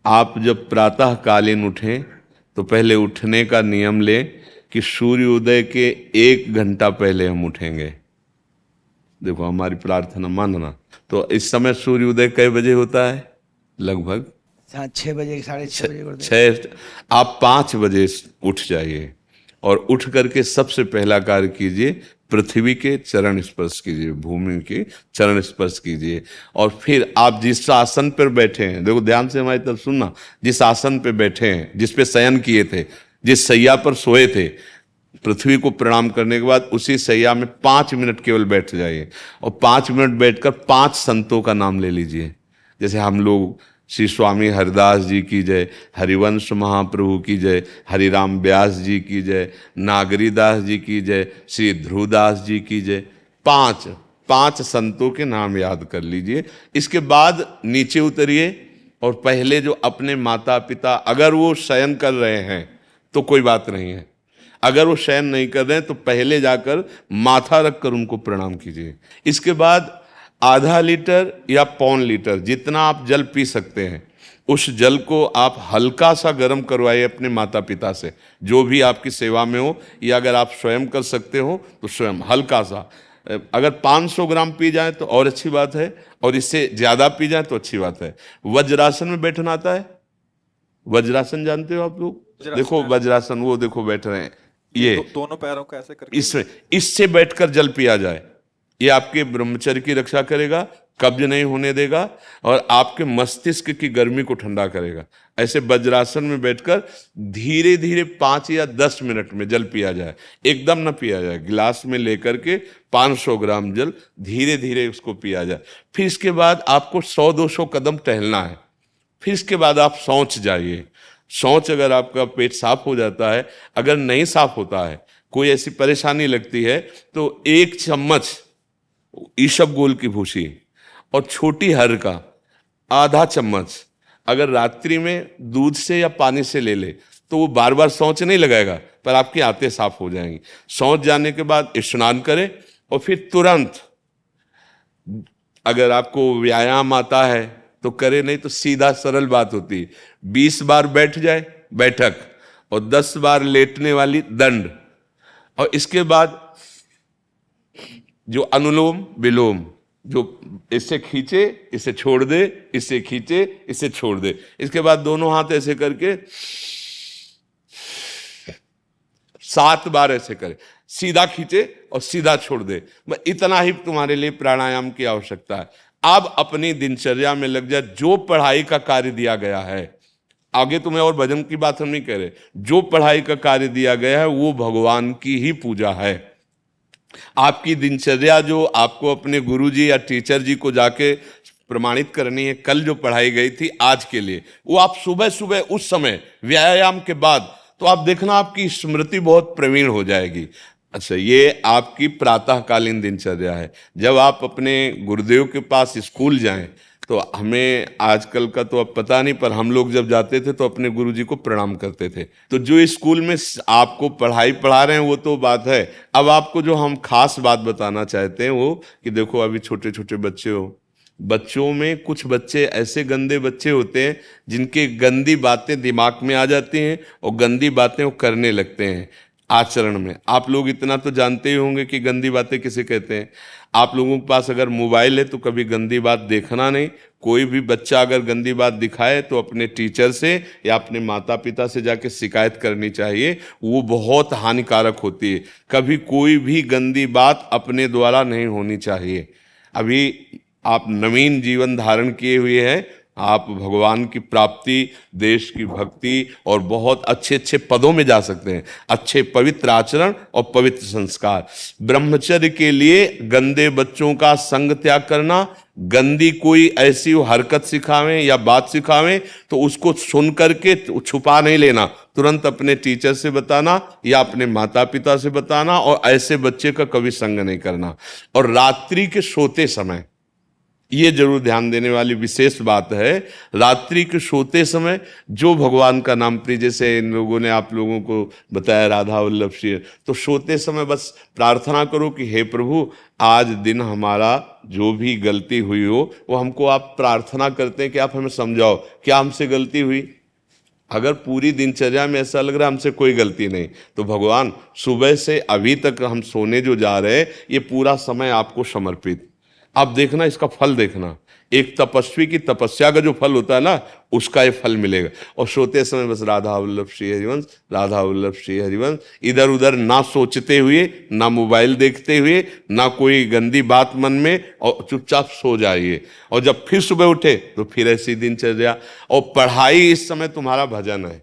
आप जब प्रातः कालीन उठें तो पहले उठने का नियम लें कि सूर्योदय के 1 घंटा पहले हम उठेंगे। देखो हमारी प्रार्थना मानना। तो इस समय सूर्योदय कई बजे होता है? लगभग 6 बजे, 6:30 बजे कर दे। छः। आप 5 बजे उठ जाइए और उठ करके सबसे पहला कार्य कीजिए, पृथ्वी के चरण स्पर्श कीजिए, भूमि के चरण स्पर्श कीजिए। और फिर आप जिस आसन पर बैठे हैं, देखो ध्यान से हमारी तरफ सुनना, जिस आसन पे बैठे हैं, जिस पे शयन किए थे, जिस सैया पर सोए थे, पृथ्वी को प्रणाम करने के बाद उसी सैया में 5 मिनट केवल बैठ जाइए और 5 मिनट बैठकर 5 संतों का नाम ले लीजिए। जैसे हम लोग श्री स्वामी हरिदास जी की जय, हरिवंश महाप्रभु की जय, हरिराम व्यास जी की जय, नागरीदास जी की जय, श्री ध्रुवदास जी की जय। पांच पांच संतों के नाम याद कर लीजिए। इसके बाद नीचे उतरिए और पहले जो अपने माता पिता, अगर वो शयन कर रहे हैं तो कोई बात नहीं है, अगर वो शयन नहीं कर रहे हैं तो पहले जाकर माथा रखकर उनको प्रणाम कीजिए। इसके बाद आधा लीटर या 1.25 लीटर जितना आप जल पी सकते हैं, उस जल को आप हल्का सा गर्म करवाइए अपने माता पिता से, जो भी आपकी सेवा में हो, या अगर आप स्वयं कर सकते हो तो स्वयं हल्का सा। अगर 500 ग्राम पी जाए तो और अच्छी बात है, और इससे ज्यादा पी जाए तो अच्छी बात है। वज्रासन में बैठना आता है? वज्रासन जानते हो आप लोग? देखो वज्रासन, वो देखो बैठ रहे हैं, ये दोनों पैरों को ऐसे करके इसमें, इससे बैठकर जल पिया जाए। ये आपके ब्रह्मचर्य की रक्षा करेगा, कब्ज नहीं होने देगा और आपके मस्तिष्क की गर्मी को ठंडा करेगा। ऐसे वज्रासन में बैठकर धीरे धीरे 5 या 10 मिनट में जल पिया जाए, एकदम ना पिया जाए। गिलास में लेकर के 500 ग्राम जल धीरे धीरे उसको पिया जाए। फिर इसके बाद आपको 100-200 कदम टहलना है। फिर इसके बाद आप शौच जाइए। शौच, अगर आपका पेट साफ हो जाता है, अगर नहीं साफ होता है, कोई ऐसी परेशानी लगती है, तो 1 चम्मच ईसबगोल की भूसी और छोटी हर का आधा चम्मच अगर रात्रि में दूध से या पानी से ले ले तो वो बार बार शौच नहीं लगाएगा, पर आपकी आंतें साफ हो जाएंगी। शौच जाने के बाद स्नान करें और फिर तुरंत, अगर आपको व्यायाम आता है तो करे, नहीं तो सीधा सरल बात होती है, 20 बार बैठ जाए बैठक और 10 बार लेटने वाली दंड। और इसके बाद जो अनुलोम विलोम, जो इससे खींचे इसे छोड़ दे, इससे खींचे इसे छोड़ दे। इसके बाद दोनों हाथ ऐसे करके 7 बार ऐसे करे, सीधा खींचे और सीधा छोड़ दे। इतना ही तुम्हारे लिए प्राणायाम की आवश्यकता है। अब अपनी दिनचर्या में लग जा। जो पढ़ाई का कार्य दिया गया है, आगे तुम्हें और भजन की बात हम नहीं कह रहे, जो पढ़ाई का कार्य दिया गया है वो भगवान की ही पूजा है। आपकी दिनचर्या जो आपको अपने गुरुजी या टीचर जी को जाके प्रमाणित करनी है, कल जो पढ़ाई गई थी आज के लिए, वो आप सुबह सुबह उस समय व्यायाम के बाद, तो आप देखना आपकी स्मृति बहुत प्रवीण हो जाएगी। अच्छा, ये आपकी प्रातःकालीन दिनचर्या है। जब आप अपने गुरुदेव के पास स्कूल जाएं, तो हमें आजकल का तो अब पता नहीं, पर हम लोग जब जाते थे तो अपने गुरुजी को प्रणाम करते थे। तो जो स्कूल में आपको पढ़ाई पढ़ा रहे हैं वो तो बात है, अब आपको जो हम खास बात बताना चाहते हैं वो कि देखो अभी छोटे छोटे बच्चे हो, बच्चों में कुछ बच्चे ऐसे गंदे बच्चे होते हैं जिनके गंदी बातें दिमाग में आ जाती हैं और गंदी बातें वो करने लगते हैं आचरण में। आप लोग इतना तो जानते ही होंगे कि गंदी बातें किसे कहते हैं। आप लोगों के पास अगर मोबाइल है तो कभी गंदी बात देखना नहीं। कोई भी बच्चा अगर गंदी बात दिखाए तो अपने टीचर से या अपने माता पिता से जाके शिकायत करनी चाहिए, वो बहुत हानिकारक होती है। कभी कोई भी गंदी बात अपने द्वारा नहीं होनी चाहिए। अभी आप नवीन जीवन धारण किए हुए हैं, आप भगवान की प्राप्ति, देश की भक्ति और बहुत अच्छे अच्छे पदों में जा सकते हैं। अच्छे पवित्र आचरण और पवित्र संस्कार। ब्रह्मचर्य के लिए गंदे बच्चों का संग त्याग करना, गंदी कोई ऐसी हरकत सिखावें या बात सिखावें तो उसको सुन करके छुपा नहीं लेना, तुरंत अपने टीचर से बताना या अपने माता पिता से बताना, और ऐसे बच्चे का कभी संग नहीं करना। और रात्रि के सोते समय ये जरूर ध्यान देने वाली विशेष बात है। रात्रि के सोते समय जो भगवान का नाम प्रिय, जैसे इन लोगों ने आप लोगों को बताया राधा वल्लभ श्री, तो सोते समय बस प्रार्थना करो कि हे प्रभु आज दिन हमारा जो भी गलती हुई हो वो हमको आप प्रार्थना करते हैं कि आप हमें समझाओ क्या हमसे गलती हुई। अगर पूरी दिनचर्या में ऐसा लग रहा है हमसे कोई गलती नहीं, तो भगवान सुबह से अभी तक हम सोने जो जा रहे हैं ये पूरा समय आपको समर्पित। आप देखना इसका फल देखना, एक तपस्वी की तपस्या का जो फल होता है ना उसका ये फल मिलेगा। और सोते समय बस राधा वल्लभ श्री हरिवंश, राधा वल्लभ श्री हरिवंश, इधर उधर ना सोचते हुए, ना मोबाइल देखते हुए, ना कोई गंदी बात मन में, और चुपचाप सो जाइए। और जब फिर सुबह उठे तो फिर ऐसी दिनचर्या। और पढ़ाई इस समय तुम्हारा भजन है।